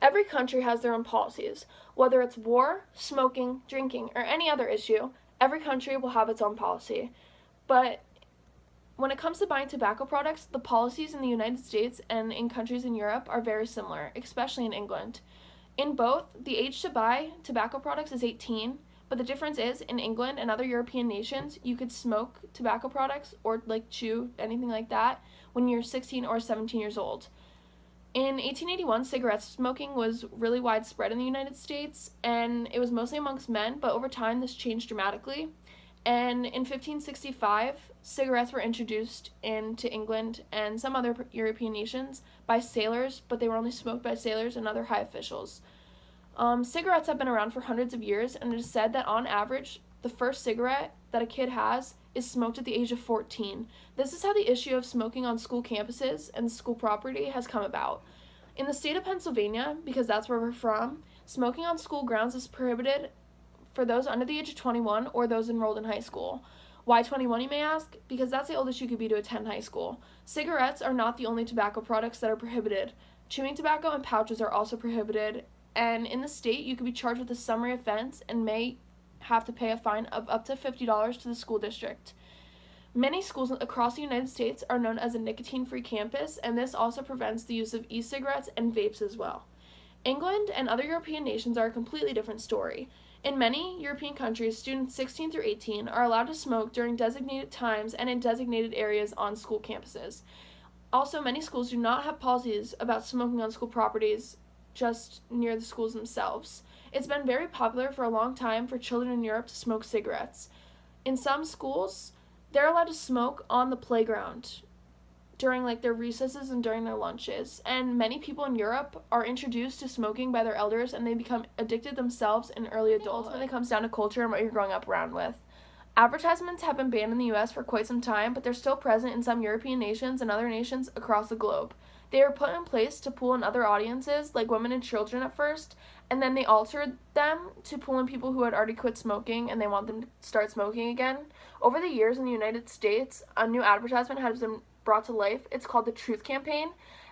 Every country has their own policies. Whether it's war, smoking, drinking, or any other issue, every country will have its own policy. But when it comes to buying tobacco products, the policies in the United States and in countries in Europe are very similar, especially in England. In both, the age to buy tobacco products is 18, but the difference is in England and other European nations, you could smoke tobacco products or like chew anything like that when you're 16 or 17 years old. In 1881, cigarette smoking was really widespread in the United States, and it was mostly amongst men, but over time this changed dramatically. And in 1565, cigarettes were introduced into England and some other European nations by sailors, but they were only smoked by sailors and other high officials. Cigarettes have been around for hundreds of years, and it is said that on average, the first cigarette that a kid has is smoked at the age of 14. This is how the issue of smoking on school campuses and school property has come about. In the state of Pennsylvania, because that's where we're from, smoking on school grounds is prohibited for those under the age of 21 or those enrolled in high school. Why 21, you may ask? Because that's the oldest you could be to attend high school. Cigarettes are not the only tobacco products that are prohibited. Chewing tobacco and pouches are also prohibited, and in the state, you could be charged with a summary offense and may have to pay a fine of up to $50 to the school district. Many schools across the United States are known as a nicotine-free campus, and this also prevents the use of e-cigarettes and vapes as well. England and other European nations are a completely different story. In many European countries, students 16 through 18 are allowed to smoke during designated times and in designated areas on school campuses. Also, many schools do not have policies about smoking on school properties just near the schools themselves. It's been very popular for a long time for children in Europe to smoke cigarettes. In some schools, they're allowed to smoke on the playground during their recesses and during their lunches. And many people in Europe are introduced to smoking by their elders, and they become addicted themselves in early adulthood when it comes down to culture and what you're growing up around with. Advertisements have been banned in the US for quite some time, but they're still present in some European nations and other nations across the globe. They were put in place to pull in other audiences, like women and children at first, and then they altered them to pull in people who had already quit smoking and they want them to start smoking again. Over the years in the United States, a new advertisement has been brought to life. It's called the Truth Campaign,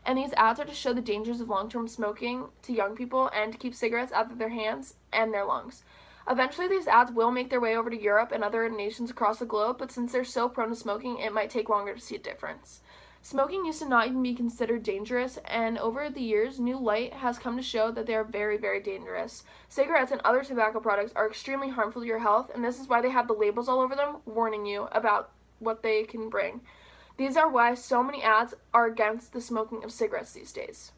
and these ads are to show the dangers of long-term smoking to young people and to keep cigarettes out of their hands and their lungs. Eventually, these ads will make their way over to Europe and other nations across the globe, but since they're so prone to smoking, it might take longer to see a difference. Smoking used to not even be considered dangerous, and over the years, new light has come to show that they are very, very dangerous. Cigarettes and other tobacco products are extremely harmful to your health, and this is why they have the labels all over them warning you about what they can bring. These are why so many ads are against the smoking of cigarettes these days.